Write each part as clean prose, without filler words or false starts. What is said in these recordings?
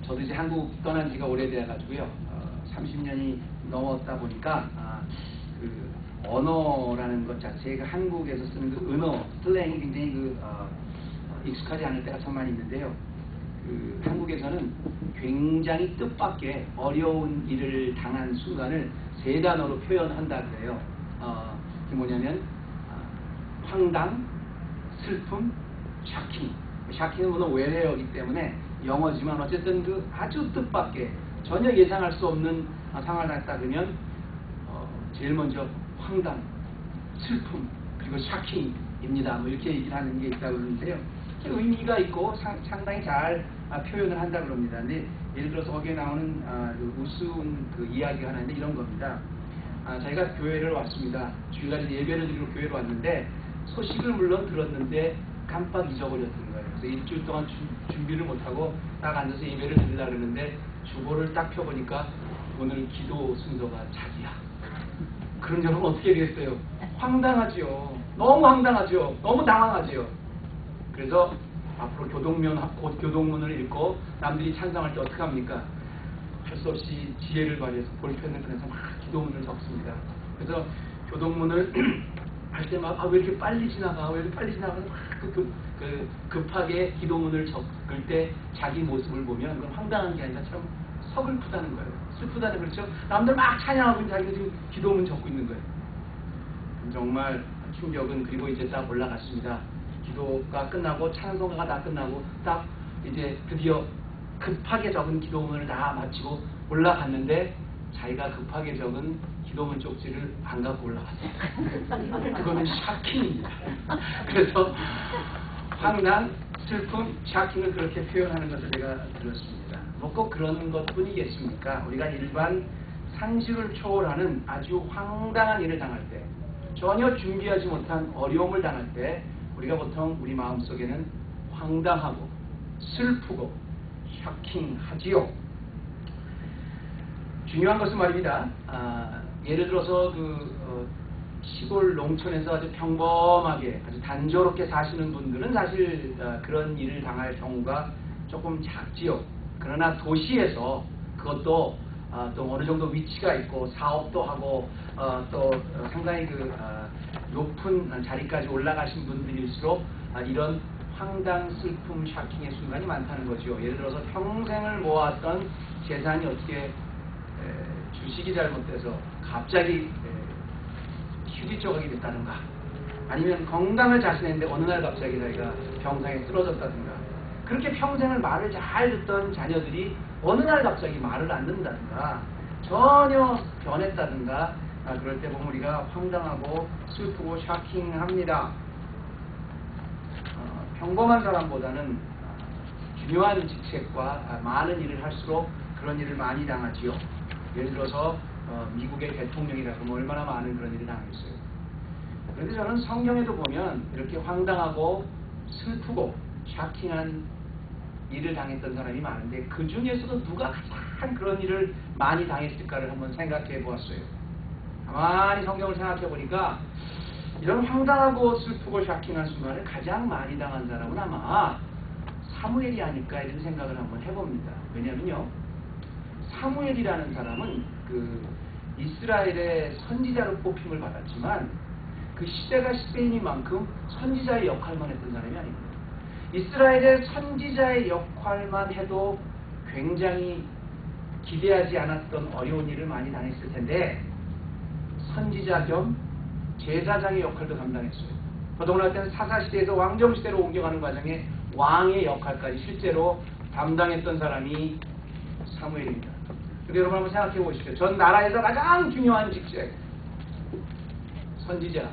저도 이제 한국 떠난 지가 오래돼가지고요. 30년이 넘었다 보니까 그 언어라는 것 자체가 한국에서 쓰는 그 언어, 슬랭이 굉장히 익숙하지 않을 때가 참 많이 있는데요. 그 한국에서는 굉장히 뜻밖의 어려운 일을 당한 순간을 세 단어로 표현한다 그래요. 그게 뭐냐면 황당, 슬픔, 샤킹. 샤킹은 물론 외래어이기 때문에 영어지만 어쨌든 그 아주 뜻밖의 전혀 예상할 수 없는 상황을 당했다 그러면 제일 먼저 황당, 슬픔, 그리고 샤킹입니다. 뭐 이렇게 얘기를 하는 게 있다고 그러는데요. 의미가 있고 상당히 잘 표현을 한다고 그럽니다. 근데 예를 들어서 거기에 나오는 우스운 그 이야기가 하나 있는데 이런 겁니다. 저희가 교회를 왔습니다. 주일날 예배를 드리러 교회를 왔는데 소식을 물론 들었는데 깜빡 잊어버렸던 거예요. 그래서 일주일 동안 준비를 못하고 딱 앉아서 예배를 드리려고 그러는데 주보를 딱 펴보니까 오늘 기도 순서가 자기야. 그런 적은 어떻게 되겠어요? 황당하지요. 너무 황당하지요. 너무 당황하지요. 그래서 앞으로 곧 교동문을 읽고 남들이 찬성할 때 어떻게 합니까? 할 수 없이 지혜를 발휘해서 볼펜을 꺼내서 막 기도문을 적습니다. 그래서 교동문을 할 때 막 왜 이렇게 빨리 지나가? 왜 이렇게 빨리 지나가? 막 급하게 기도문을 적을 때 자기 모습을 보면 그건 황당한 게 아니라 참 서글프다는 거예요. 슬프다는 그렇죠? 남들 막 찬양하고 있는 자기가 지금 기도문 적고 있는 거예요. 정말 충격은 그리고 이제 딱 올라갔습니다. 기도가 끝나고 찬송가가 다 끝나고 딱 이제 드디어 급하게 적은 기도문을 다 마치고 올라갔는데 자기가 급하게 적은 기도문 쪽지를 안 갖고 올라갔어요. 그거는 샤킹입니다. 그래서 황당, 슬픔, 샤킹을 그렇게 표현하는 것을 제가 들었습니다. 뭐 꼭 그런 것뿐이겠습니까? 우리가 일반 상식을 초월하는 아주 황당한 일을 당할 때, 전혀 준비하지 못한 어려움을 당할 때 우리가 보통 우리 마음속에는 황당하고 슬프고 샤킹하지요. 중요한 것은 말입니다. 예를 들어서 시골 농촌에서 아주 평범하게 아주 단조롭게 사시는 분들은 사실 그런 일을 당할 경우가 조금 작지요. 그러나 도시에서 그것도 또 어느 정도 위치가 있고 사업도 하고 또 상당히 높은 자리까지 올라가신 분들일수록 이런 황당, 슬픔, 샤킹의 순간이 많다는 거죠. 예를 들어서 평생을 모았던 재산이 어떻게 주식이 잘못돼서 갑자기 휴지 조각이 됐다든가, 아니면 건강을 자신했는데 어느 날 갑자기 자기가 병상에 쓰러졌다든가, 그렇게 평생을 말을 잘 듣던 자녀들이 어느 날 갑자기 말을 안 듣는다든가, 전혀 변했다든가, 그럴 때 보면 우리가 황당하고 슬프고 샤킹합니다. 평범한 사람보다는 중요한 직책과 많은 일을 할수록 그런 일을 많이 당하지요. 예를 들어서 미국의 대통령이라고 하면 얼마나 많은 그런 일을 당했어요. 그런데 저는 성경에도 보면 이렇게 황당하고 슬프고 샤킹한 일을 당했던 사람이 많은데 그 중에서도 누가 가장 그런 일을 많이 당했을까를 한번 생각해 보았어요. 가만히 성경을 생각해 보니까 이런 황당하고 슬프고 샤킹한 순간을 가장 많이 당한 사람은 아마 사무엘이 아닐까 이런 생각을 한번 해봅니다. 왜냐면요, 사무엘이라는 사람은 이스라엘의 선지자로 뽑힘을 받았지만 그 시대가 시대이니만큼 선지자의 역할만 했던 사람이 아닙니다. 이스라엘의 선지자의 역할만 해도 굉장히 기대하지 않았던 어려운 일을 많이 당했을 텐데 선지자 겸 제사장의 역할도 감당했어요. 더더구나 때는 사사시대에서 왕정시대로 옮겨가는 과정에 왕의 역할까지 실제로 담당했던 사람이 사무엘입니다. 그리고 여러분 한번 생각해 보십시오. 전 나라에서 가장 중요한 직책, 선지자,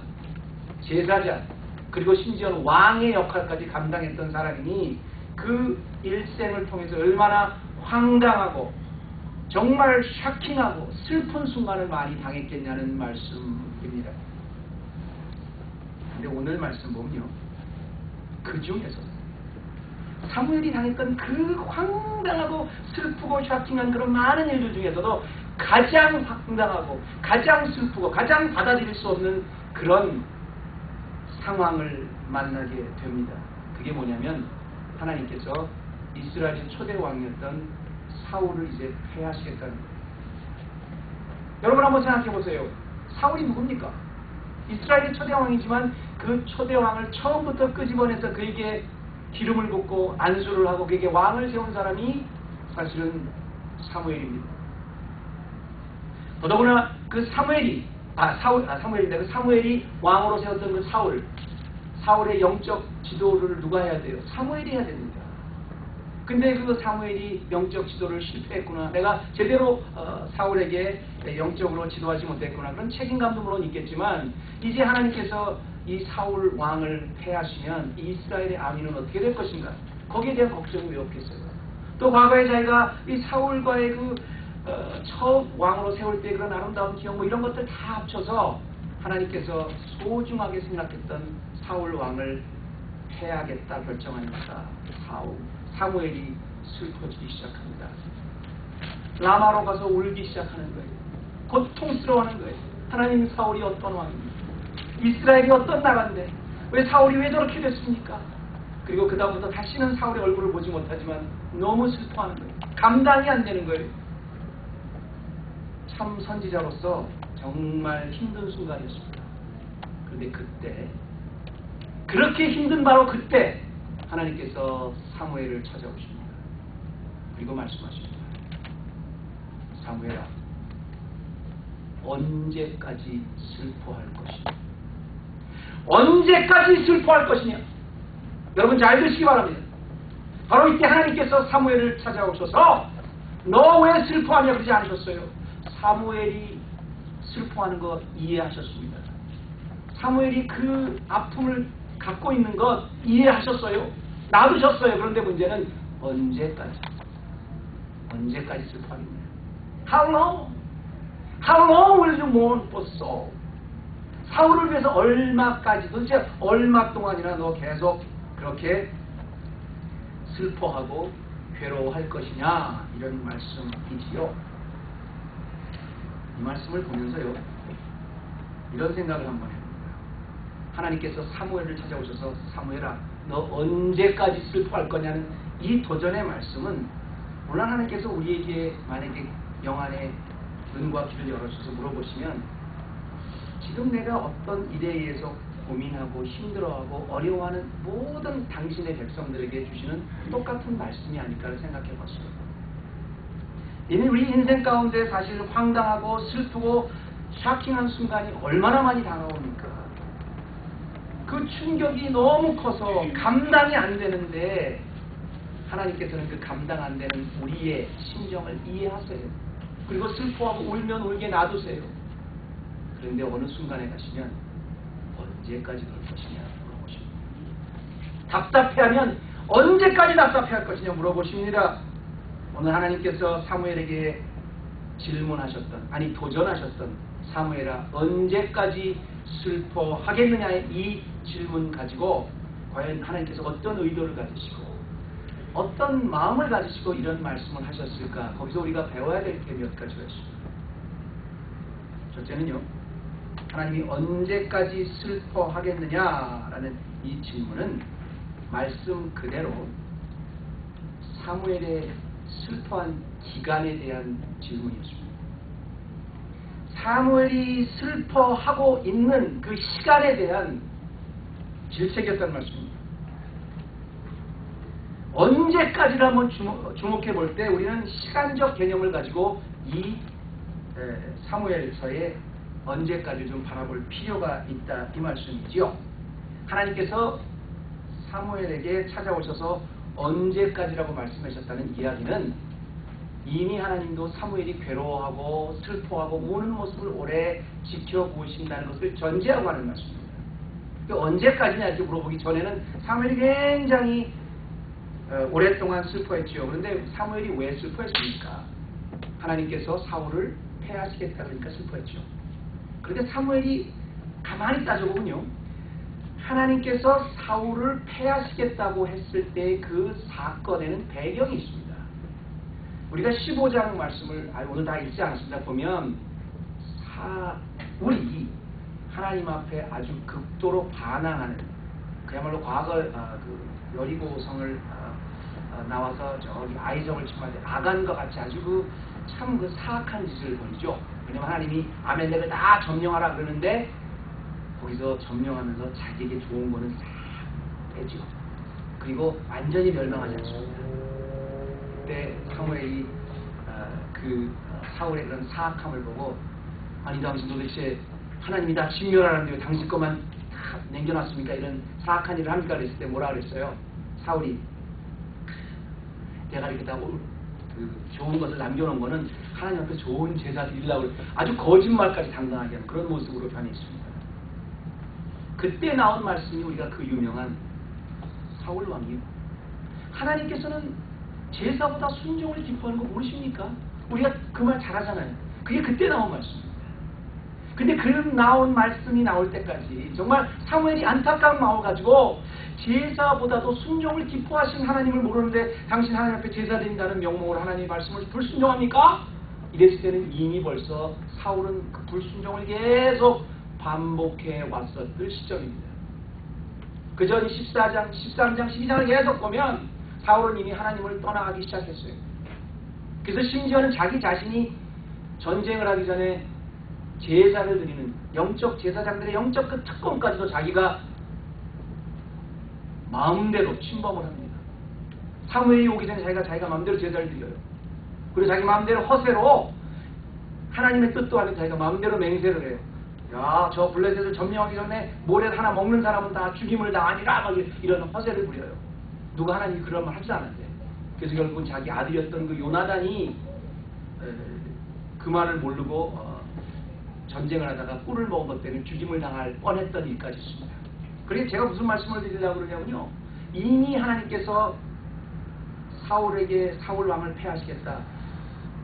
제사장, 그리고 심지어는 왕의 역할까지 감당했던 사람이니 그 일생을 통해서 얼마나 황당하고 정말 샤킹하고 슬픈 순간을 많이 당했겠냐는 말씀입니다. 근데 오늘 말씀 보면요, 그 중에서 사무엘이 당했던 그 황당하고 슬프고 샤킹한 그런 많은 일들 중에서도 가장 황당하고 가장 슬프고 가장 받아들일 수 없는 그런 상황을 만나게 됩니다. 그게 뭐냐면 하나님께서 이스라엘의 초대 왕이었던 사울을 이제 패하시겠다는 거예요. 여러분 한번 생각해 보세요. 사울이 누굽니까? 이스라엘의 초대왕이지만 그 초대왕을 처음부터 끄집어내서 그에게 기름을 붓고 안수를 하고 그에게 왕을 세운 사람이 사실은 사무엘입니다. 더더구나 그 사무엘이 왕으로 세웠던 그 사울의 영적 지도를 누가 해야 돼요? 사무엘이 해야 됩니다. 근데 그 사무엘이 영적 지도를 실패했구나. 내가 제대로 사울에게 영적으로 지도하지 못했구나. 그런 책임감도 물론 있겠지만 이제 하나님께서 이 사울 왕을 패하시면 이스라엘의 안위는 어떻게 될 것인가? 거기에 대한 걱정이 왜 없겠어요? 또 과거에 자기가 이 사울과의 처음 왕으로 세울 때 그런 아름다운 기억 이런 것들 다 합쳐서 하나님께서 소중하게 생각했던 사울 왕을 패하겠다 결정하니까 사무엘이 슬퍼지기 시작합니다. 라마로 가서 울기 시작하는 거예요. 고통스러워하는 거예요. 하나님, 사울이 어떤 왕입니까? 이스라엘이 어떤 나라인데 왜 사울이 왜 저렇게 됐습니까? 그리고 그 다음부터 다시는 사울의 얼굴을 보지 못하지만 너무 슬퍼하는 거예요. 감당이 안 되는 거예요. 참 선지자로서 정말 힘든 순간이었습니다. 그런데 그때, 그렇게 힘든 바로 그때 하나님께서 사무엘을 찾아오십니다. 그리고 말씀하십니다. 사무엘아, 언제까지 슬퍼할 것이냐? 언제까지 슬퍼할 것이냐? 여러분 잘 듣시기 바랍니다. 바로 이때 하나님께서 사무엘을 찾아오셔서 너 왜 슬퍼하냐 그러지 않으셨어요. 사무엘이 슬퍼하는 거 이해하셨습니다. 사무엘이 그 아픔을 갖고 있는 것 이해하셨어요. 놔두셨어요. 그런데 문제는 언제까지 슬퍼하겠냐? How long? How long will you mourn for Saul? 사울을 위해서 얼마까지, 도대체 얼마 동안이나 너 계속 그렇게 슬퍼하고 괴로워할 것이냐? 이런 말씀이지요. 이 말씀을 보면서요, 이런 생각을 한번 해봅니다. 하나님께서 사무엘을 찾아오셔서 사무엘아, 너 언제까지 슬퍼할 거냐는 이 도전의 말씀은 물론 하나님께서 우리에게 만약에 영안의 눈과 귀를 열어주셔서 물어보시면 지금 내가 어떤 일에 의해서 고민하고 힘들어하고 어려워하는 모든 당신의 백성들에게 주시는 똑같은 말씀이 아닐까를 생각해 봤어요. 이미 우리 인생 가운데 사실 황당하고 슬프고 샤킹한 순간이 얼마나 많이 다가옵니까? 그 충격이 너무 커서 감당이 안 되는데 하나님께서는 그 감당 안 되는 우리의 심정을 이해하세요. 그리고 슬퍼하고 울면 울게 놔두세요. 그런데 어느 순간에 가시면 언제까지 그럴 것이냐 물어보십니다. 답답해하면 언제까지 답답해할 것이냐 물어보십니다. 오늘 하나님께서 사무엘에게 도전하셨던 사무엘아, 언제까지 슬퍼하겠느냐의 이 질문 가지고 과연 하나님께서 어떤 의도를 가지시고 어떤 마음을 가지시고 이런 말씀을 하셨을까? 거기서 우리가 배워야 될 게 몇 가지가 있습니다. 첫째는요, 하나님이 언제까지 슬퍼하겠느냐라는 이 질문은 말씀 그대로 사무엘의 슬퍼한 기간에 대한 질문이었습니다. 사무엘이 슬퍼하고 있는 그 시간에 대한 질책이었다는 말씀입니다. 언제까지를 한번 주목해 볼 때 우리는 시간적 개념을 가지고 이 사무엘서의 언제까지 좀 바라볼 필요가 있다 이 말씀이지요. 하나님께서 사무엘에게 찾아오셔서 언제까지라고 말씀하셨다는 이야기는 이미 하나님도 사무엘이 괴로워하고 슬퍼하고 우는 모습을 오래 지켜보신다는 것을 전제하고 하는 말씀입니다. 언제까지냐 이렇게 물어보기 전에는 사무엘이 굉장히 오랫동안 슬퍼했지요. 그런데 사무엘이 왜 슬퍼했습니까? 하나님께서 사울을 패하시겠다 그러니까 슬퍼했죠. 그런데 사무엘이 가만히 따져보면요, 하나님께서 사울을 패하시겠다고 했을 때 그 사건에는 배경이 있습니다. 우리가 15장 말씀을 오늘 다 읽지 않았습니다. 보면 사울이 하나님 앞에 아주 극도로 반항하는, 그야말로 과거 여리고성을 나와서 저기 아이성을 침하되 아간과 같이 아주 참 사악한 짓을 벌이죠. 왜냐면 하나님이 아멜렉을 다 점령하라 그러는데 거기서 점령하면서 자기에게 좋은 거는 싹 빼죠. 그리고 완전히 멸망하지 않습니다. 그때 사무엘이 사울의 그런 사악함을 보고 아니 당신 도대체 하나님이 다 진멸하는데 왜 당신 것만 다 남겨놨습니까? 이런 사악한 일을 합니까? 그랬을 때 뭐라 그랬어요? 사울이 내가 이렇게 다 좋은 것을 남겨놓은 거는 하나님 앞에 좋은 제사 드리려고 아주 거짓말까지 당당하게 하는 그런 모습으로 변해 있습니다. 그때 나온 말씀이 우리가 그 유명한 사울 왕이요. 하나님께서는 제사보다 순종을 기뻐하는 거 모르십니까? 우리가 그 말 잘하잖아요. 그게 그때 나온 말씀입니다. 근데 그 나온 말씀이 나올 때까지 정말 사무엘이 안타까운 마음을 가지고 제사보다도 순종을 기뻐하신 하나님을 모르는데 당신 하나님 앞에 제사 드린다는 명목으로 하나님의 말씀을 불순종합니까? 이랬을 때는 이미 벌써 사울은 그 불순종을 계속 반복해 왔었을 시점입니다. 그 전 14장, 13장, 12장을 계속 보면 사울은 이미 하나님을 떠나가기 시작했어요. 그래서 심지어는 자기 자신이 전쟁을 하기 전에 제사를 드리는 영적 제사장들의 영적 그 특권까지도 자기가 마음대로 침범을 합니다. 사무엘이 오기 전에 자기가 마음대로 제사를 드려요. 그리고 자기 마음대로 허세로 하나님의 뜻도 아닌 자기가 마음대로 맹세를 해요. 야, 저 블레셋을 점령하기 전에 모래 하나 먹는 사람은 다 죽임을 당하니라 막 이런 허세를 부려요. 누가 하나님이 그런 말 하지 않았대. 그래서 결국은 자기 아들이었던 그 요나단이 그 말을 모르고 전쟁을 하다가 꿀을 먹은 것 때문에 죽임을 당할 뻔했던 일까지 있습니다. 그래서 제가 무슨 말씀을 드리려고 그러냐면요. 이미 하나님께서 사울에게 사울 왕을 패하시겠다.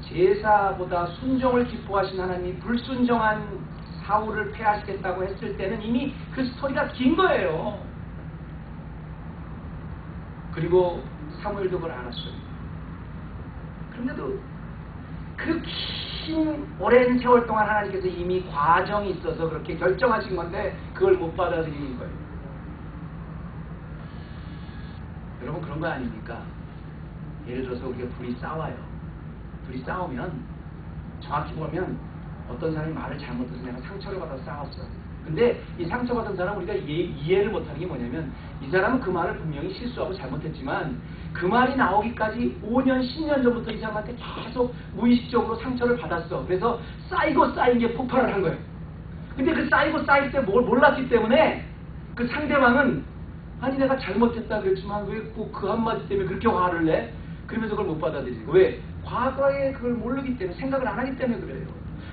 제사보다 순종을 기뻐하신 하나님이 불순종한 사울을 패하시겠다고 했을 때는 이미 그 스토리가 긴 거예요. 그리고 사무엘도 그걸 알았어요. 그런데도 그 긴 오랜 세월 동안 하나님께서 이미 과정이 있어서 그렇게 결정하신 건데 그걸 못 받아들이는 거예요. 여러분 그런 거 아닙니까? 예를 들어서 우리가 둘이 싸워요. 둘이 싸우면 정확히 보면 어떤 사람이 말을 잘못해서 내가 상처를 받아서 싸웠어. 근데 이 상처받은 사람 우리가 이해를 못하는 게 뭐냐면 이 사람은 그 말을 분명히 실수하고 잘못했지만 그 말이 나오기까지 5년, 10년 전부터 이 사람한테 계속 무의식적으로 상처를 받았어. 그래서 쌓이고 쌓인 게 폭발을 한 거예요. 근데 그 쌓이고 쌓일 때 뭘 몰랐기 때문에 그 상대방은 아니 내가 잘못했다 그랬지만 왜 꼭 그 한마디 때문에 그렇게 화를 내? 그러면서 그걸 못 받아들이고 왜? 과거에 그걸 모르기 때문에 생각을 안 하기 때문에 그래요.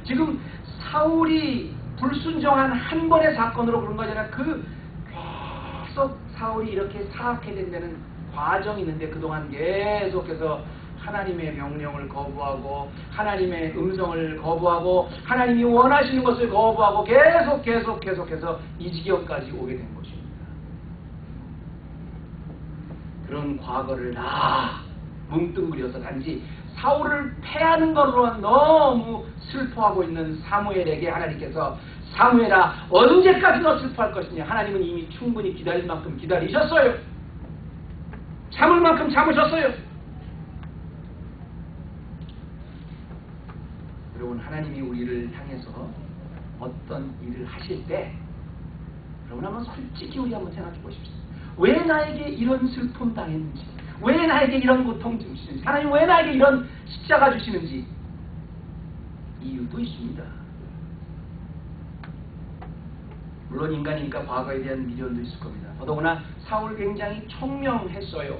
지금 사울이 불순종한 한 번의 사건으로 그런 거잖아. 그 계속 사울이 이렇게 사악해 된다는 과정이 있는데 그동안 계속해서 하나님의 명령을 거부하고 하나님의 음성을 거부하고 하나님이 원하시는 것을 거부하고 계속해서 이 지경까지 오게 된 것입니다. 그런 과거를 다 뭉뚱그려서 단지 사울을 패하는 것으로만 너무 슬퍼하고 있는 사무엘에게 하나님께서 사무엘아 언제까지 너 슬퍼할 것이냐. 하나님은 이미 충분히 기다릴 만큼 기다리셨어요. 참을 만큼 참으셨어요. 여러분 하나님이 우리를 향해서 어떤 일을 하실 때 여러분 한번 솔직히 우리 한번 생각해 보십시오. 왜 나에게 이런 슬픔 당했는지, 왜 나에게 이런 고통 주시는지, 하나님 왜 나에게 이런 십자가 주시는지 이유도 있습니다. 물론 인간이니까 과거에 대한 미련도 있을 겁니다. 더더구나 사울 굉장히 총명했어요.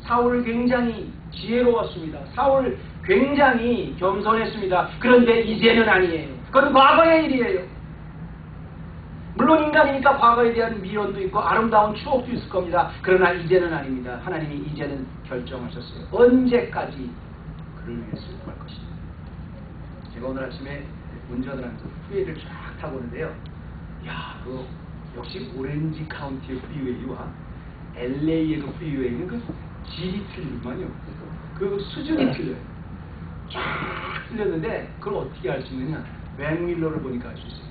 사울 굉장히 지혜로웠습니다. 사울 굉장히 겸손했습니다. 그런데 이제는 아니에요. 그건 과거의 일이에요. 물론 인간이니까 과거에 대한 미련도 있고 아름다운 추억도 있을 겁니다. 그러나 이제는 아닙니다. 하나님이 이제는 결정하셨어요. 언제까지 그를 위해 슬퍼할 것입니다. 제가 오늘 아침에 운전을 하면서 프리웨이를 쫙 타고 오는데요. 야, 그 역시 오렌지 카운티의 프리웨이와 LA의 그 프리웨이는 그 질이 틀리더만요. 그 수준이 틀려요. 쫙 틀렸는데 그걸 어떻게 알 수 있느냐? 맥밀러를 보니까 알 수 있어요.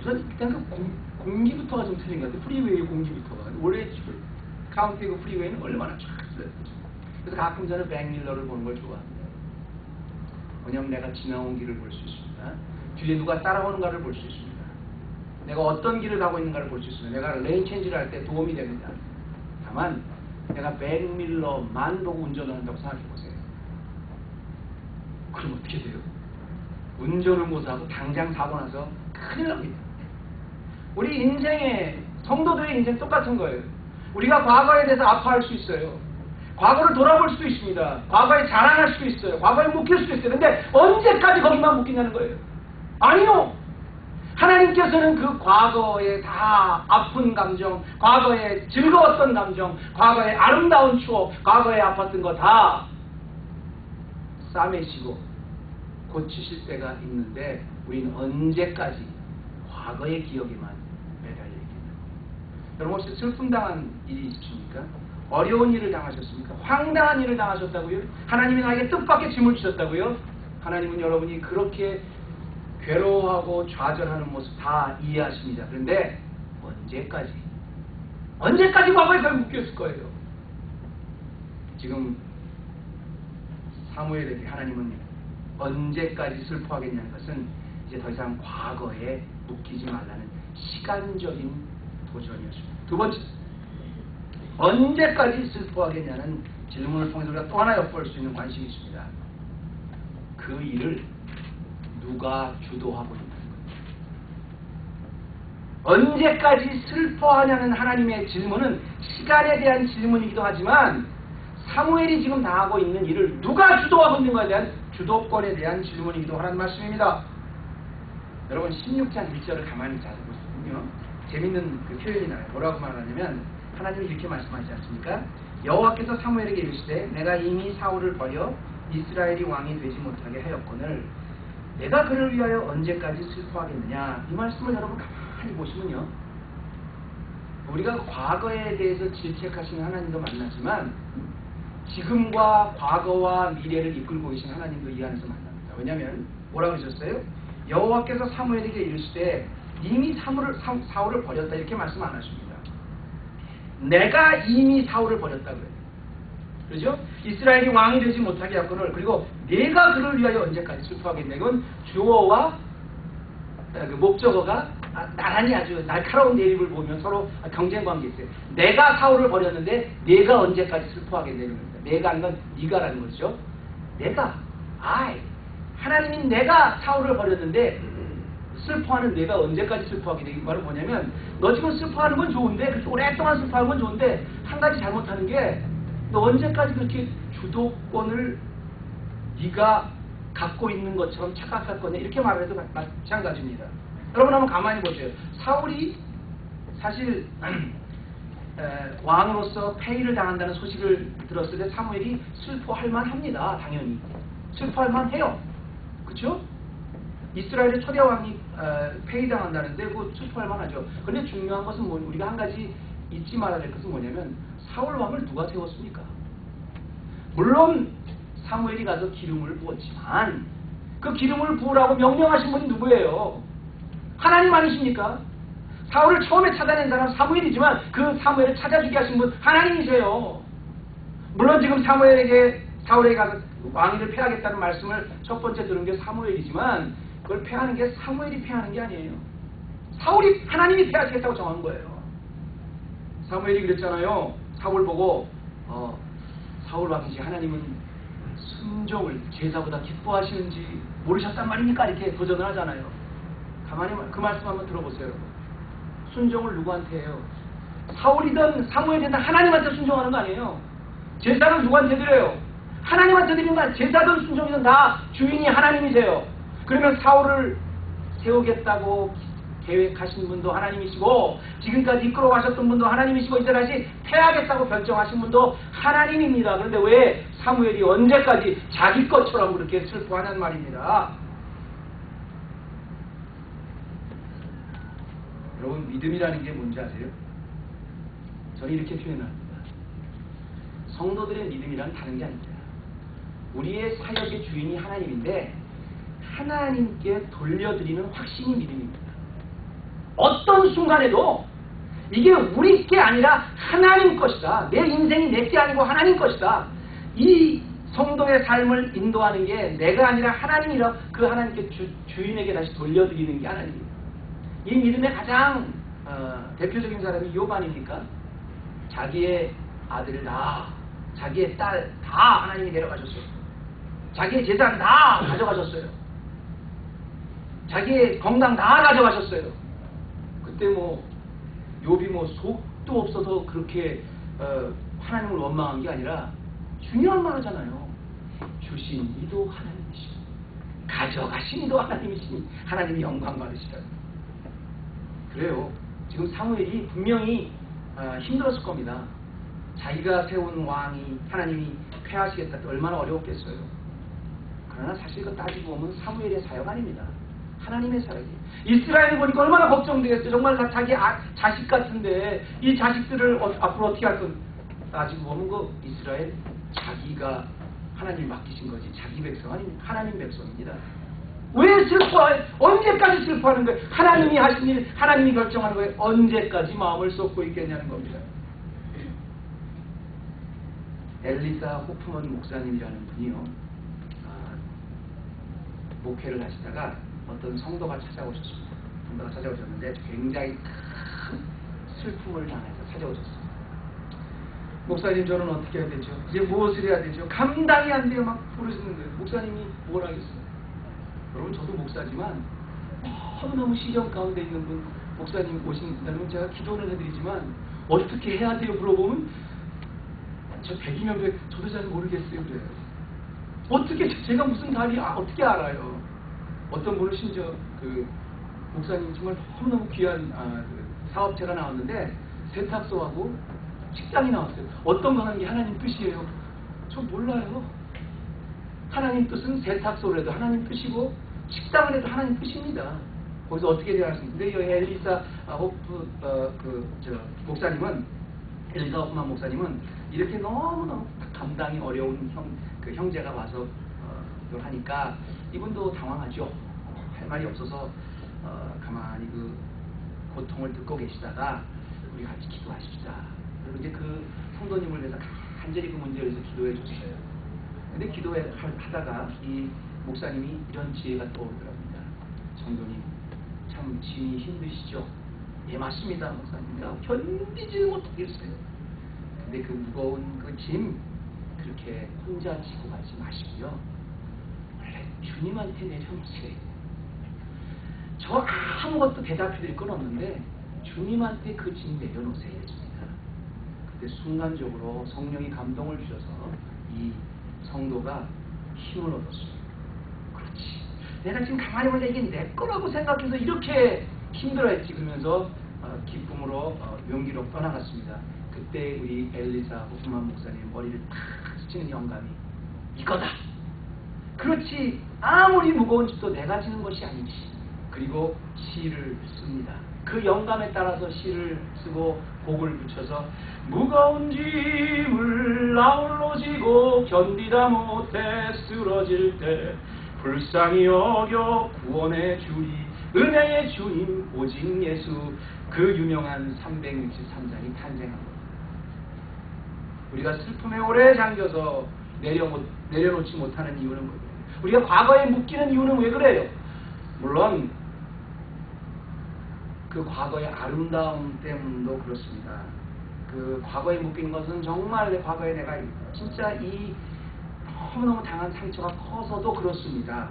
우선 일단 그 공기부터가 좀 틀린 것 같아요. 프리웨이 공기부터가 원래 카운티 프리웨이는 얼마나 쫙 써요. 그래서 가끔 저는 백밀러를 보는 걸 좋아합니다. 왜냐하면 내가 지나온 길을 볼 수 있습니다. 뒤에 누가 따라오는가를 볼 수 있습니다. 내가 어떤 길을 가고 있는가를 볼 수 있습니다. 내가 레인 체인지를 할 때 도움이 됩니다. 다만 내가 백밀러만 보고 운전을 한다고 생각해보세요. 그럼 어떻게 돼요? 운전을 못하고 당장 사고 나서 큰일 납니다. 우리 인생의 성도들의 인생 똑같은 거예요. 우리가 과거에 대해서 아파할 수 있어요. 과거를 돌아볼 수도 있습니다. 과거에 자랑할 수도 있어요. 과거에 묶일 수도 있어요. 근데 언제까지 거기만 묶이냐는 거예요. 아니요. 하나님께서는 그 과거의 다 아픈 감정, 과거에 즐거웠던 감정, 과거의 아름다운 추억, 과거에 아팠던 거 다 싸매시고 고치실 때가 있는데 우리는 언제까지 과거의 기억에만 매달려 있겠나. 여러분 혹시 슬픔 당한 일이 있으십니까? 어려운 일을 당하셨습니까? 황당한 일을 당하셨다고요? 하나님이 나에게 뜻밖의 짐을 주셨다고요? 하나님은 여러분이 그렇게 괴로워하고 좌절하는 모습 다 이해하십니다. 그런데 언제까지 과거에 잘 묶였을 거예요? 지금 사무엘에게 하나님은 언제까지 슬퍼하겠냐는 것은 이제 더 이상 과거에 묶이지 말라는 시간적인 도전이었습니다. 두 번째, 언제까지 슬퍼하겠냐는 질문을 통해서 우리가 또 하나 엿볼 수 있는 관심이 있습니다. 그 일을 누가 주도하고 있는 거예요? 언제까지 슬퍼하냐는 하나님의 질문은 시간에 대한 질문이기도 하지만 사무엘이 지금 당하고 있는 일을 누가 주도하고 있는 것에 대한 주도권에 대한 질문이기도 하는 말씀입니다. 여러분 16장 1절을 가만히 잘 보시면요. 재밌는 그 표현이 나요. 뭐라고 말하냐면 하나님이 이렇게 말씀하시지 않습니까? 여호와께서 사무엘에게 이르시되 내가 이미 사울을 버려 이스라엘이 왕이 되지 못하게 하였거늘 내가 그를 위하여 언제까지 슬퍼하겠느냐. 이 말씀을 여러분 가만히 보시면요. 우리가 과거에 대해서 질책하시는 하나님도 만나지만 지금과 과거와 미래를 이끌고 계신 하나님도 이 안에서 만납니다. 왜냐하면 뭐라고 하셨어요? 여호와께서 사무엘에게 이르시되 이미 사울을 버렸다 이렇게 말씀 안 하십니다. 내가 이미 사울을 버렸다고요. 그렇죠? 이스라엘이 왕이 되지 못하게 하거늘 그리고 내가 그를 위하여 언제까지 슬퍼하겠냐. 이건 주어와 그 목적어가 나란히 아주 날카로운 대립을 보면 서로 경쟁 관계 있어요. 내가 사울을 버렸는데 내가 언제까지 슬퍼하겠냐는 겁니다. 내가 하는 건 네가라는 거죠. 내가 하나님이 내가 사울을 버렸는데 슬퍼하는 내가 언제까지 슬퍼하게 되는 말은 뭐냐면 너 지금 슬퍼하는 건 좋은데 그렇게 오랫동안 슬퍼하는 건 좋은데 한 가지 잘못하는 게 너 언제까지 그렇게 주도권을 네가 갖고 있는 것처럼 착각할 거냐 이렇게 말을 해도 마찬가지입니다. 여러분 한번 가만히 보세요. 사울이 사실 왕으로서 폐위를 당한다는 소식을 들었을 때 사무엘이 슬퍼할 만합니다. 당연히 슬퍼할 만해요. 그렇죠? 이스라엘의 초대 왕이 폐위당한다는데 그거 슬퍼할 만하죠. 그런데 중요한 것은 우리가 한 가지 잊지 말아야 될 것은 뭐냐면 사울 왕을 누가 세웠습니까? 물론 사무엘이 가서 기름을 부었지만 그 기름을 부으라고 명령하신 분이 누구예요? 하나님 아니십니까? 사울을 처음에 찾아낸 사람 사무엘이지만 그 사무엘을 찾아주게 하신 분 하나님이세요. 물론 지금 사울에게 가서 왕위를 폐하겠다는 말씀을 첫 번째 들은 게 사무엘이지만 그걸 폐하는 게 사무엘이 폐하는 게 아니에요. 사울이 하나님이 폐하겠다고 정한 거예요. 사무엘이 그랬잖아요. 사울 보고 사울 왕이지 하나님은 순종을 제사보다 기뻐하시는지 모르셨단 말입니까? 이렇게 도전을 하잖아요. 가만히 그 말씀 한번 들어보세요. 순종을 누구한테 해요? 사울이든 사무엘이든 하나님한테 순종하는 거 아니에요. 제사는 누구한테 드려요? 하나님한테 드리는 거 아니에요. 제사든 순종이든 다 주인이 하나님이세요. 그러면 사울을 세우겠다고 계획하신 분도 하나님이시고 지금까지 이끌어 가셨던 분도 하나님이시고 이제 다시 패하겠다고 결정하신 분도 하나님입니다. 그런데 왜 사무엘이 언제까지 자기 것처럼 그렇게 슬퍼하냐는 말입니다. 여러분 믿음이라는 게 뭔지 아세요? 저는 이렇게 표현합니다. 성도들의 믿음이란 다른 게 아닙니다. 우리의 사역의 주인이 하나님인데 하나님께 돌려드리는 확신이 믿음입니다. 어떤 순간에도 이게 우리 게 아니라 하나님 것이다. 내 인생이 내 게 아니고 하나님 것이다. 이 성도의 삶을 인도하는 게 내가 아니라 하나님이라 그 하나님께 주인에게 다시 돌려드리는 게 하나님이에요. 이 믿음의 가장 대표적인 사람이 욥 아닙니까? 자기의 아들 다, 자기의 딸 다 하나님이 데려가셨어요. 자기의 재산 다 가져가셨어요. 자기의 건강 다 가져가셨어요. 그때 욥이 속도 없어서 그렇게 하나님을 원망한 게 아니라 중요한 말 하잖아요. 주신 이도 하나님이시고 가져가신 이도 하나님이시니 하나님이 영광 받으시라고. 그래요. 지금 사무엘이 분명히 힘들었을 겁니다. 자기가 세운 왕이 하나님이 폐하시겠다. 얼마나 어려웠겠어요. 그러나 사실 이거 따지고 보면 사무엘의 사역 아닙니다. 하나님의 사역이에요. 이스라엘을 보니까 얼마나 걱정되겠어요. 정말 자기 자식 같은데 이 자식들을 앞으로 어떻게 할 건 따지고 보면 그 이스라엘 자기가 하나님 맡기신 거지 자기 백성 아닙니다. 하나님 백성입니다. 왜 슬퍼해? 언제까지 슬퍼하는 거예요? 하나님이 하신 일, 하나님이 결정하는 거예요. 언제까지 마음을 쏟고 있겠냐는 겁니다. 엘리사 호프먼 목사님이라는 분이요. 목회를 하시다가 어떤 성도가 찾아오셨습니다. 성도가 찾아오셨는데 굉장히 큰 슬픔을 당해서 찾아오셨습니다. 목사님 저는 어떻게 해야 되죠? 이제 무엇을 해야 되죠? 감당이 안 돼요. 막 부르시는 거예요. 목사님이 뭘 하겠어요? 여러분 저도 목사지만 너무너무 시련 가운데 있는 분 목사님 오신다면 제가 기도는 해드리지만 어떻게 해야 돼요? 물어보면 저 100이면 100 저도 잘 모르겠어요. 그래요. 어떻게 제가 무슨 답이 어떻게 알아요? 어떤 분은 심지어 그 목사님 정말 너무너무 귀한 그 사업체가 나왔는데 세탁소하고 식당이 나왔어요. 어떤 거 하는 게 하나님 뜻이에요? 저 몰라요. 하나님 뜻은 세탁소를 해도 하나님 뜻이고 식당을 해도 하나님 뜻입니다. 거기서 어떻게 돼야 하십니까? 근데 이 엘리사 목사님은 엘리사 호프만 목사님은 이렇게 너무너무 감당이 어려운 형제가 와서 하니까 이분도 당황하죠. 할 말이 없어서 가만히 그 고통을 듣고 계시다가 우리 같이 기도하십시다. 그리고 이제 그 성도님을 위해서 간절히 그 문제를 위해서 기도해 줬어요. 근데 기도하다가 이 목사님이 이런 지혜가 떠오르더랍니다. 성도님 참 짐이 힘드시죠? 예 맞습니다 목사님. 내가 견디지 못하겠어요. 근데 그 무거운 그 짐 그렇게 혼자 지고 가지 마시고요. 원래 주님한테 내려놓으세요. 저 아무것도 대답해 드릴 건 없는데 주님한테 그 짐 내려놓으세요. 그때 순간적으로 성령이 감동을 주셔서 이 성도가 힘을 얻었어요. 그렇지. 내가 지금 가만히 보니까 이게 내 거라고 생각해서 이렇게 힘들어했지. 그러면서 기쁨으로 용기로 떠나갔습니다. 그때 우리 엘리사 호프만 목사님 머리를 탁 스치는 영감이 이거다. 그렇지. 아무리 무거운 집도 내가 지는 것이 아니지. 그리고 시를 씁니다. 그 영감에 따라서 시를 쓰고 곡을 붙여서 무거운 짐을 나홀로 지고 견디다 못해 쓰러질 때 불쌍히 여겨 구원의 주리 은혜의 주님 오직 예수 그 유명한 363장이 탄생합니다. 우리가 슬픔에 오래 잠겨서 내려놓지 못하는 이유는 뭐예요? 우리가 과거에 묶이는 이유는 왜 그래요? 물론 그 과거의 아름다움 때문도 그렇습니다. 그 과거에 묶인 것은 정말 과거에 내가 진짜 이 너무너무 당한 상처가 커서도 그렇습니다.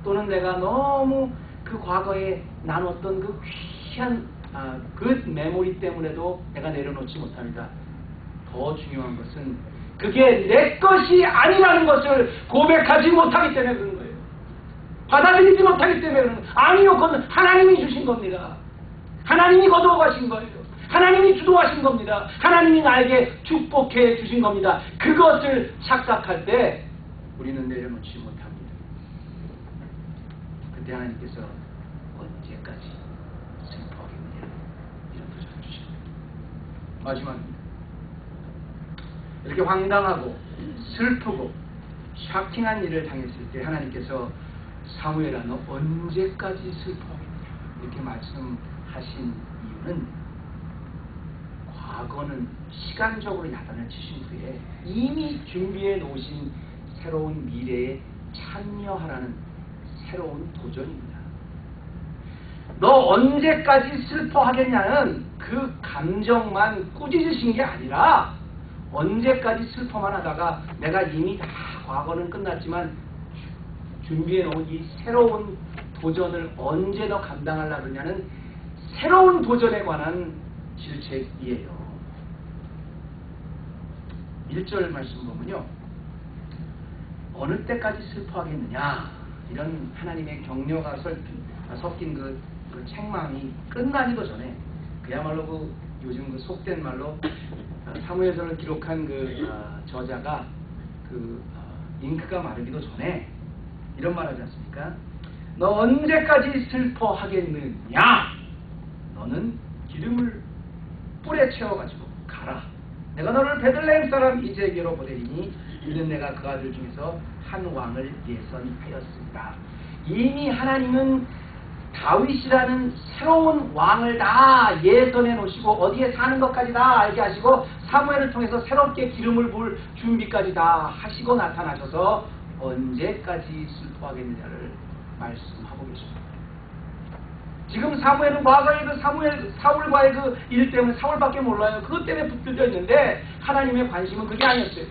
또는 내가 너무 그 과거에 나눴던 그 귀한 그 메모리 때문에도 내가 내려놓지 못합니다. 더 중요한 것은 그게 내 것이 아니라는 것을 고백하지 못하기 때문에 그런 거예요. 받아들이지 못하기 때문에 그런 거예요. 아니요, 그건 하나님이 주신 겁니다. 하나님이 거두어 가신 거예요. 하나님이 주도하신 겁니다. 하나님이 나에게 축복해 주신 겁니다. 그것을 착각할 때 우리는 내려놓지 못합니다. 그때 하나님께서 언제까지 슬퍼하겠느냐 이런 도전을 주십니다. 마지막입니다. 이렇게 황당하고 슬프고 샤킹한 일을 당했을 때 하나님께서 사무엘아 너 언제까지 슬퍼하겠느냐 이렇게 말씀하신 이유는 과거는 시간적으로 야단을 치신 후에 이미 준비해 놓으신 새로운 미래에 참여하라는 새로운 도전입니다. 너 언제까지 슬퍼하겠냐는 그 감정만 꾸짖으신 게 아니라 언제까지 슬퍼만 하다가 내가 이미 다 과거는 끝났지만 준비해 놓은 이 새로운 도전을 언제 더 감당하려고 하냐는 새로운 도전에 관한 질책이에요. 1절 말씀 보면요. 어느 때까지 슬퍼하겠느냐, 이런 하나님의 격려가 섞인 그 책망이 끝나기도 전에 그야말로 요즘 속된 말로 사무엘서를 기록한 저자가 잉크가 마르기도 전에 이런 말 하지 않습니까? 너 언제까지 슬퍼하겠느냐? 너는 기름을 뿔에 채워가지고 가라. 내가 너를 베들레헴 사람 이새에게로 보내리니 이는 내가 그 아들 중에서 한 왕을 예선하였습니다. 이미 하나님은 다윗이라는 새로운 왕을 다 예선해 놓으시고 어디에 사는 것까지 다 알게 하시고 사무엘을 통해서 새롭게 기름을 부을 준비까지 다 하시고 나타나셔서 언제까지 슬퍼하겠느냐를 말씀하고 계십니다. 지금 사무엘은 과거의 사울과의 그 일 때문에 사울밖에 몰라요. 그것 때문에 붙들려 있는데 하나님의 관심은 그게 아니었어요.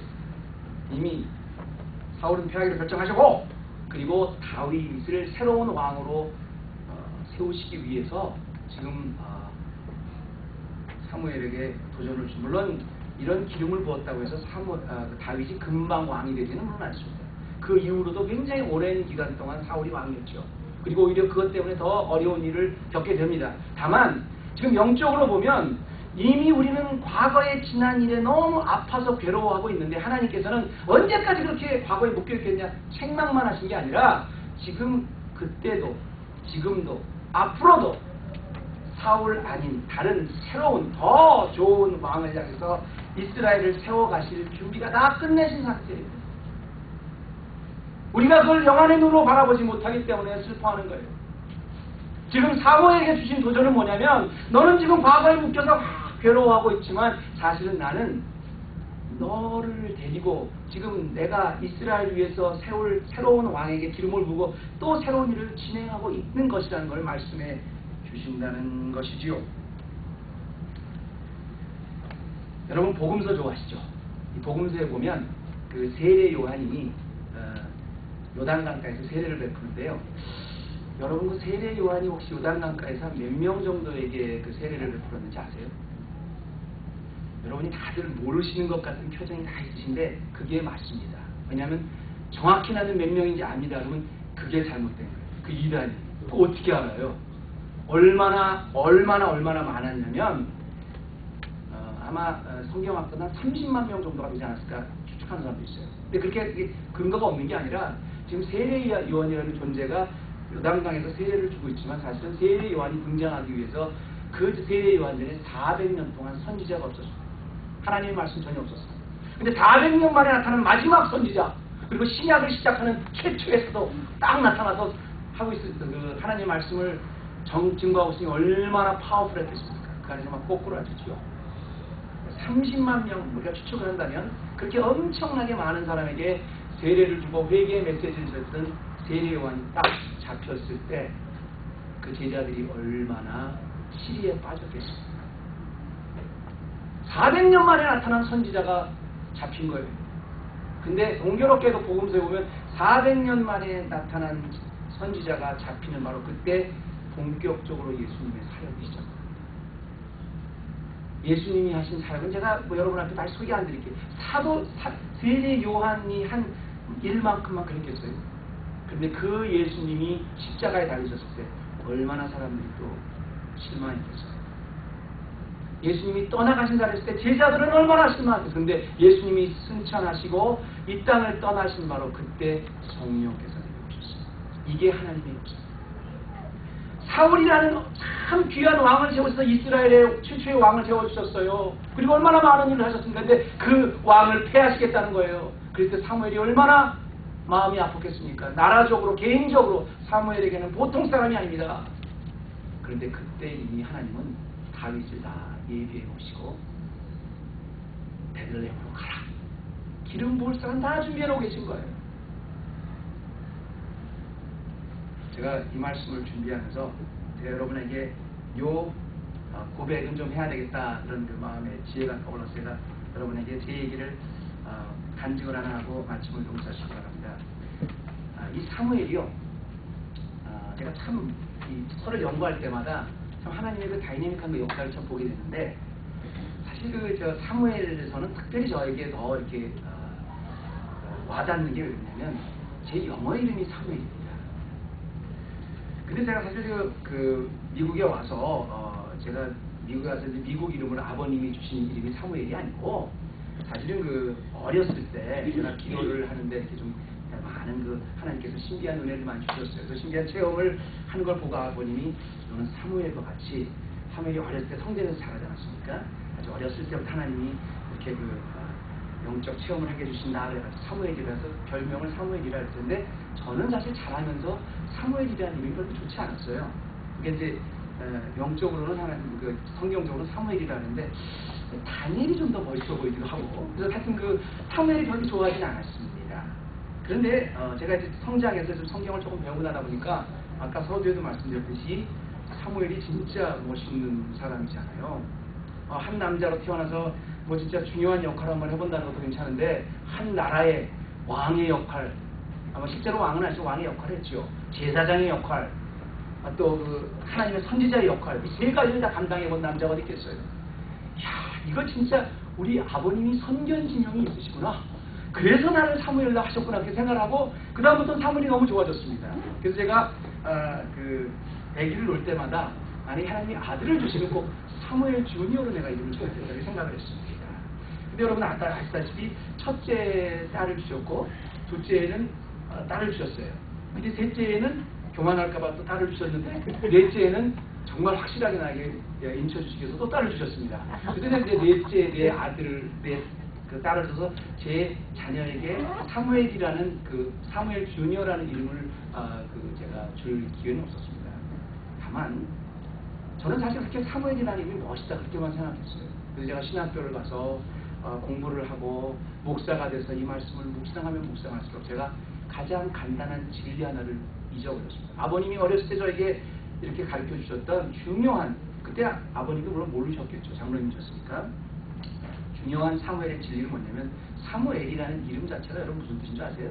이미 사울은 패하기로 결정하시고 그리고 다윗을 새로운 왕으로 세우시기 위해서 지금 사무엘에게 도전을 주. 물론 이런 기름을 부었다고 해서 다윗이 금방 왕이 되지는 물론 않습니다. 그 이후로도 굉장히 오랜 기간 동안 사울이 왕이었죠. 그리고 오히려 그것 때문에 더 어려운 일을 겪게 됩니다. 다만 지금 영적으로 보면 이미 우리는 과거에 지난 일에 너무 아파서 괴로워하고 있는데 하나님께서는 언제까지 그렇게 과거에 묶여있겠냐 책망만 하신 게 아니라 지금 그때도 지금도 앞으로도 사울 아닌 다른 새로운 더 좋은 왕을 향해서 이스라엘을 세워가실 준비가 다 끝내신 상태입니다. 우리가 그걸 영안의 눈으로 바라보지 못하기 때문에 슬퍼하는 거예요. 지금 사무엘에게 주신 도전은 뭐냐면 너는 지금 과거에 묶여서 괴로워하고 있지만 사실은 나는 너를 데리고 지금 내가 이스라엘 위해서 세울 새로운 왕에게 기름을 부고 또 새로운 일을 진행하고 있는 것이라는 걸 말씀해 주신다는 것이지요. 여러분 복음서 좋아하시죠? 이 복음서에 보면 그 세례 요한이 요단강가에서 세례를 베푸는데요. 여러분 그 세례 요한이 혹시 요단강가에서 몇 명 정도에게 그 세례를 베풀었는지 아세요? 여러분이 다들 모르시는 것 같은 표정이 다 있으신데 그게 맞습니다. 왜냐하면 정확히 나는 몇 명인지 압니다. 여러분 그게 잘못된 거예요. 그 이단이. 그거 어떻게 알아요? 얼마나 많았냐면 아마 성경학자는 한 30만 명 정도가 되지 않았을까 추측하는 사람도 있어요. 근데 그렇게 근거가 없는 게 아니라 지금 세례 요한이라는 존재가 요단강에서 세례를 주고 있지만 사실은 세례 요한이 등장하기 위해서 그 세례 요한 전에 400년 동안 선지자가 없었습니다. 하나님의 말씀 전혀 없었어요. 근데 400년 만에 나타난 마지막 선지자 그리고 신약을 시작하는 최초에서도 딱 나타나서 하고 있을 때 그 하나님의 말씀을 증거하고 있으니 얼마나 파워풀했겠습니까? 그 안에서 막 꼬꾸라지죠. 30만 명 우리가 추측을 한다면 그렇게 엄청나게 많은 사람에게 세례를 주고 회개의 메시지를 전했던 세례 요한이 딱 잡혔을 때 그 제자들이 얼마나 시리에 빠졌겠습니까? 400년 만에 나타난 선지자가 잡힌 거예요. 근데 공교롭게도 복음서에 보면 400년 만에 나타난 선지자가 잡히는 바로 그때 본격적으로 예수님의 사역이 시작합니다. 예수님이 하신 사역은 제가 여러분 앞에 다시 소개 안 드릴게요. 세례 요한이 한 일만큼만 그랬겠어요. 근데 그 예수님이 십자가에 달리셨을 때 얼마나 사람들이 또 실망했겠어요. 예수님이 떠나가신다 했을 때 제자들은 얼마나 실망했겠어요. 근데 예수님이 승천하시고 이 땅을 떠나신 바로 그때 성령께서 내려오셨어요. 이게 하나님의 역사입니다. 사울이라는 참 귀한 왕을 세우셔서 이스라엘의 최초의 왕을 세워주셨어요. 그리고 얼마나 많은 일을 하셨습니까? 근데 그 왕을 폐하시겠다는 거예요. 그래서 사무엘이 얼마나 마음이 아팠겠습니까? 나라적으로 개인적으로 사무엘에게는 보통 사람이 아닙니다. 그런데 그때 이미 하나님은 다윗을 다 예비해 놓으시고 베들레헴으로 가라. 기름 부을 사람 다 준비해 놓고 계신 거예요. 제가 이 말씀을 준비하면서 제가 여러분에게 요 고백은 좀 해야 되겠다 그런 그 마음의 지혜가 떠올라서 제가 여러분에게 제 얘기를 간증을 하나 하고 말씀을 동사하시기 바랍니다. 이 사무엘이요, 제가 참 이 서를 연구할 때마다 참 하나님의 그 다이내믹한 그 역사를 참 보게 되는데, 사실 그 저 사무엘에서는 특별히 저에게 더 이렇게 와닿는 게 왜냐면 제 영어 이름이 사무엘입니다. 근데 제가 사실 그 미국에 와서 제가 미국에 와서 미국 이름으로 아버님이 주신 이름이 사무엘이 아니고, 사실은 그 어렸을 때 제가 기도를 하는데 이렇게 좀 많은 그 하나님께서 신비한 은혜를 많이 주셨어요. 그래서 신비한 체험을 하는 걸 보고 아버님이 너는 사무엘과 같이, 사무엘이 어렸을 때 성전에서 자라지 않았습니까? 아주 어렸을 때부터 하나님이 이렇게 그 영적 체험을 하게 해주신다 그래가지고 사무엘이라서 별명을 사무엘이라 했는데, 저는 사실 자라면서 사무엘이라는 이름이 별로 좋지 않았어요. 그게 이제 영적으로는 하나님, 그 성경적으로는 사무엘이라는데 다니엘이 좀 더 멋있어 보이기도 하고, 그래서 하여튼 그 사무엘이 별로 좋아하진 않았습니다. 그런데 제가 이제 성장해서 좀 성경을 조금 배우고 나다 보니까 아까 서두에도 말씀드렸듯이 사무엘이 진짜 멋있는 사람이잖아요. 한 남자로 태어나서 뭐 진짜 중요한 역할을 한번 해본다는 것도 괜찮은데, 한 나라의 왕의 역할, 아마 실제로 왕은 아니죠. 왕의 역할을 했죠. 제사장의 역할, 또 그 하나님의 선지자의 역할, 이 세 가지를 다 감당해본 남자가 어디 있겠어요. 이야, 이거 진짜 우리 아버님이 선견지명이 있으시구나. 그래서 나를 사무엘로 하셨구나, 그렇게 생각을 하고 그 다음부터 사무엘이 너무 좋아졌습니다. 그래서 제가 그 아기를 놓을 때마다 아니 하나님이 아들을 주시면 꼭 사무엘 주니어로 내가 이름을 줘야 된다고 생각을 했습니다. 근데 여러분 아시다시피 첫째 딸을 주셨고, 둘째에는 딸을 주셨어요. 근데 셋째에는 교만할까봐 또 딸을 주셨는데, 넷째에는 정말 확실하게 나에게 인쳐주시기 위해서 또 딸을 주셨습니다. 그때 이제 넷째 내 아들을 그 딸을 줘서 제 자녀에게 사무엘이라는 그 사무엘 주니어라는 이름을 그 제가 줄 기회는 없었습니다. 다만 저는 사실 그렇게 사무엘이라는 이름이 멋있다 그렇게만 생각했어요. 그래서 제가 신학교를 가서 공부를 하고 목사가 돼서 이 말씀을 묵상하면 묵상할수록 제가 가장 간단한 진리 하나를 잊어버렸습니다. 아버님이 어렸을 때 저에게 이렇게 가르쳐 주셨던 중요한, 그때 아버님도 물론 모르셨겠죠. 장로님이셨으니까. 중요한 사무엘의 진리는 뭐냐면, 사무엘이라는 이름 자체가 여러분 무슨 뜻인 줄 아세요?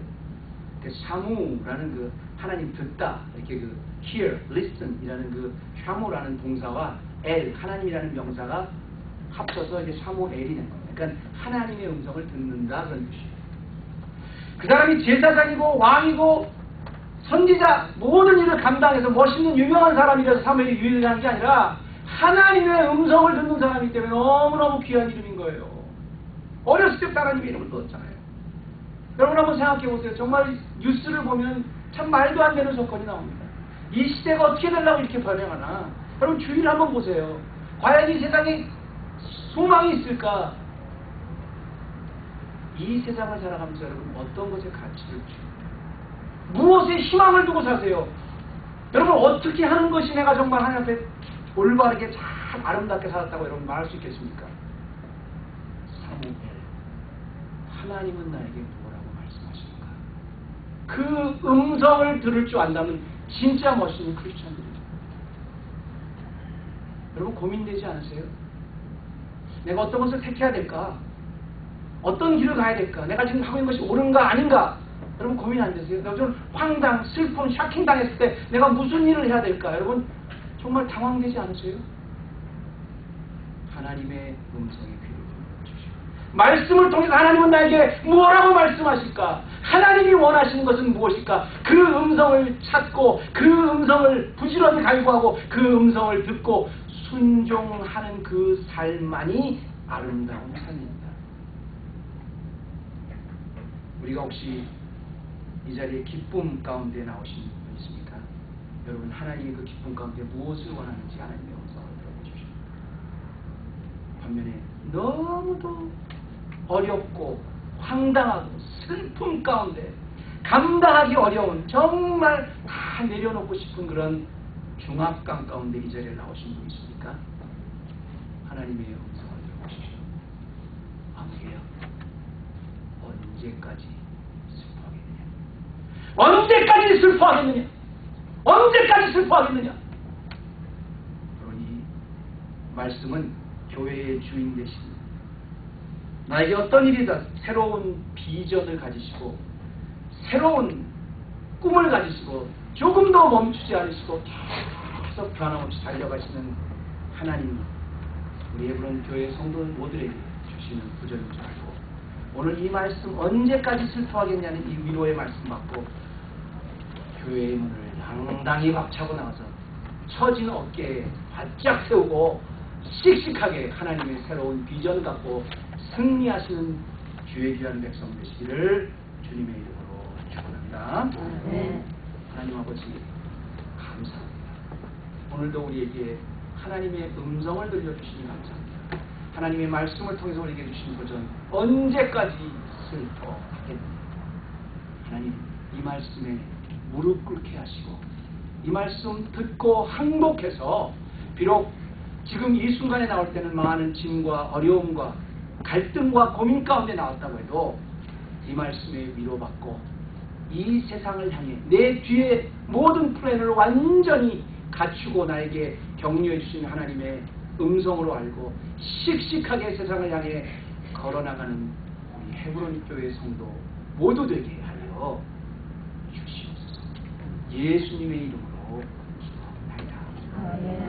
그 샤무라는 그 하나님 듣다, 이렇게 그 hear, listen 이라는 그 샤무라는 동사와 엘, 하나님이라는 명사가 합쳐서 이제 샤무엘이 된 겁니다. 그러니까 하나님의 음성을 듣는다 그런 뜻이에요. 그 사람이 제사장이고 왕이고 선지자 모든 일을 감당해서 멋있는 유명한 사람이라서 사무엘이 유일한 게 아니라 하나님의 음성을 듣는 사람이기 때문에 너무너무 귀한 이름인 거예요. 어렸을 때부터 하나님의 이름을 넣었잖아요. 여러분 한번 생각해 보세요. 정말 뉴스를 보면 참 말도 안 되는 사건이 나옵니다. 이 시대가 어떻게 되려고 이렇게 변해가나. 여러분 주위를 한번 보세요. 과연 이 세상에 소망이 있을까? 이 세상을 살아가면서 여러분 어떤 것에 가치를 주십니까? 무엇에 희망을 두고 사세요? 여러분 어떻게 하는 것이 내가 정말 하나님 앞에 올바르게 잘 아름답게 살았다고 여러분 말할 수 있겠습니까? 사무엘, 하나님은 나에게 뭐라고 말씀하십니까? 그 음성을 들을 줄 안다면 진짜 멋있는 크리스천들입니다. 여러분 고민되지 않으세요? 내가 어떤 것을 택해야 될까? 어떤 길을 가야 될까? 내가 지금 하고 있는 것이 옳은가 아닌가? 여러분 고민 안 되세요? 여러분 황당, 슬픔, 샤킹 당했을 때 내가 무슨 일을 해야 될까? 여러분 정말 당황되지 않으세요? 하나님의 음성에 귀를 주시오. 말씀을 통해서 하나님은 나에게 뭐라고 말씀하실까? 하나님이 원하시는 것은 무엇일까? 그 음성을 찾고 그 음성을 부지런히 갈구하고 그 음성을 듣고 순종하는 그 삶만이 아름다운 삶입니다. 우리가 혹시 이 자리에 기쁨 가운데 나오신 분 있습니까? 여러분 하나님이 그 기쁨 가운데 무엇을 원하는지 하나님의 음성을 들어보십시오. 반면에 너무도 어렵고 황당하고 슬픔 가운데 감당하기 어려운 정말 다 내려놓고 싶은 그런 중압감 가운데 이 자리에 나오신 분 있습니까? 하나님의 음성을 들어보십시오. 아무개요. 언제까지 슬퍼하겠느냐? 언제까지 슬퍼하겠느냐? 언제까지 슬퍼하겠느냐? 그러니 말씀은 교회의 주인 되신 나에게 어떤 일이든 새로운 비전을 가지시고 새로운 꿈을 가지시고 조금 더 멈추지 않으시고 계속 변함없이 달려가시는 하나님, 우리 에브론 교회 성도 모두에게 주시는 구절인 줄 알고 오늘 이 말씀 언제까지 슬퍼하겠냐는 이 위로의 말씀 받고 교회의 문을 당당히 박차고 나와서 처진 어깨에 바짝 세우고 씩씩하게 하나님의 새로운 비전 갖고 승리하시는 주의 귀한 백성 되시기를 주님의 이름으로 축원합니다. 하나님 아버지 감사합니다. 오늘도 우리에게 하나님의 음성을 들려주시니 감사합니다. 하나님의 말씀을 통해서 우리에게 주신 도전 언제까지 슬퍼하겠느냐. 하나님 이 말씀에 무릎 꿇게 하시고 이 말씀 듣고 항복해서 비록 지금 이 순간에 나올 때는 많은 짐과 어려움과 갈등과 고민 가운데 나왔다고 해도 이 말씀에 위로받고 이 세상을 향해 내 뒤에 모든 플랜을 완전히 갖추고 나에게 격려해 주신 하나님의 음성으로 알고 씩씩하게 세상을 향해 걸어나가는 우리 헤브론 교회 성도 모두 되게 하여 주시옵소서. 예수님의 이름으로 기도합니다.